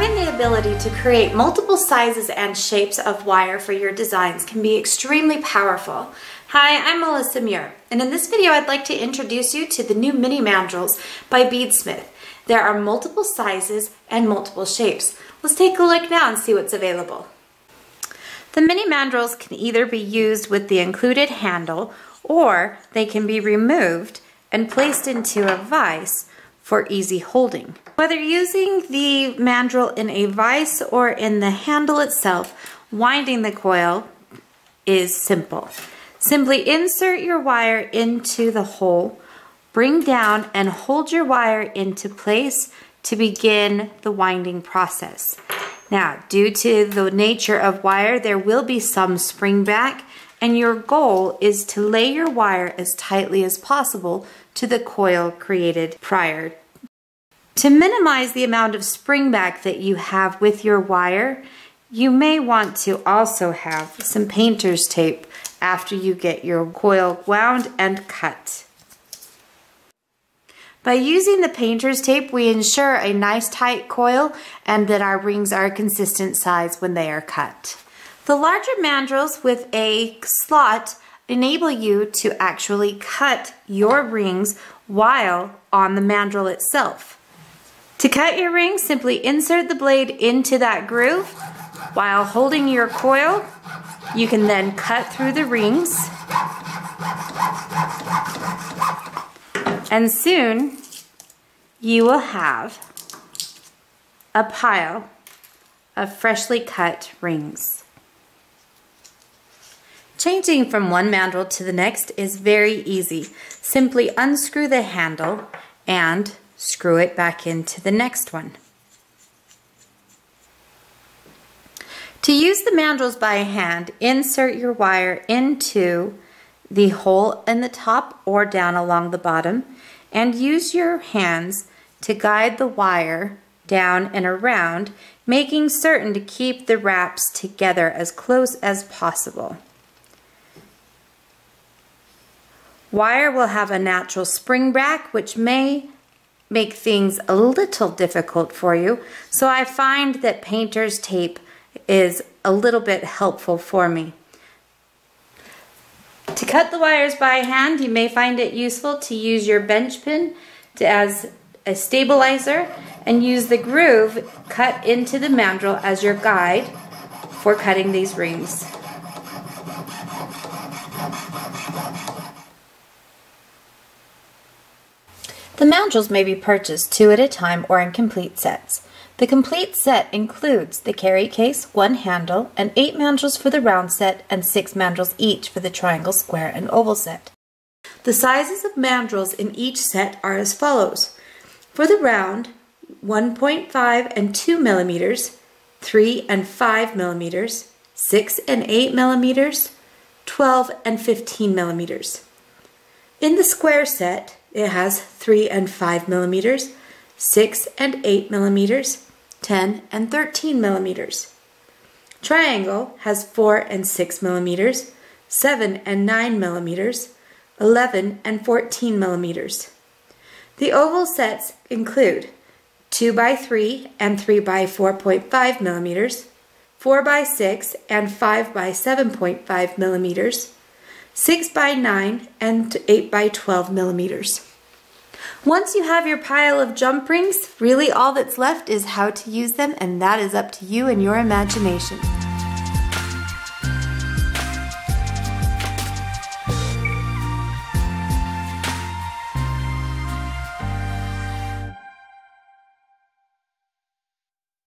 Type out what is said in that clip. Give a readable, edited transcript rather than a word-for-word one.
Having the ability to create multiple sizes and shapes of wire for your designs can be extremely powerful. Hi, I'm Melissa Muir, and in this video I'd like to introduce you to the new mini mandrels by Beadsmith. There are multiple sizes and multiple shapes. Let's take a look now and see what's available. The mini mandrels can either be used with the included handle, or they can be removed and placed into a vise for easy holding. Whether using the mandrel in a vise or in the handle itself, winding the coil is simple. Simply insert your wire into the hole, bring down and hold your wire into place to begin the winding process. Now, due to the nature of wire, there will be some spring back, and your goal is to lay your wire as tightly as possible to the coil created prior. To minimize the amount of spring back that you have with your wire, you may want to also have some painter's tape after you get your coil wound and cut. By using the painter's tape, we ensure a nice tight coil and that our rings are a consistent size when they are cut. The larger mandrels with a slot enable you to actually cut your rings while on the mandrel itself. To cut your rings, simply insert the blade into that groove while holding your coil. You can then cut through the rings, and soon you will have a pile of freshly cut rings. Changing from one mandrel to the next is very easy. Simply unscrew the handle and screw it back into the next one. To use the mandrels by hand, insert your wire into the hole in the top or down along the bottom, and use your hands to guide the wire down and around, making certain to keep the wraps together as close as possible. Wire will have a natural spring back, which may make things a little difficult for you, so I find that painter's tape is a little bit helpful for me. To cut the wires by hand, you may find it useful to use your bench pin as a stabilizer and use the groove cut into the mandrel as your guide for cutting these rings. The mandrels may be purchased 2 at a time or in complete sets. The complete set includes the carry case, 1 handle, and 8 mandrels for the round set and 6 mandrels each for the triangle, square, and oval set. The sizes of mandrels in each set are as follows. For the round, 1.5 and 2 millimeters, 3 and 5 millimeters, 6 and 8 millimeters, 12 and 15 millimeters. In the square set, it has 3 and 5 millimeters, 6 and 8 millimeters, 10 and 13 millimeters. Triangle has 4 and 6 millimeters, 7 and 9 millimeters, 11 and 14 millimeters. The oval sets include 2 by 3 and 3 by 4.5 millimeters, 4 by 6 and 5 by 7.5 millimeters, 6 by 9 and 8 by 12 millimeters. Once you have your pile of jump rings, really all that's left is how to use them, and that is up to you and your imagination.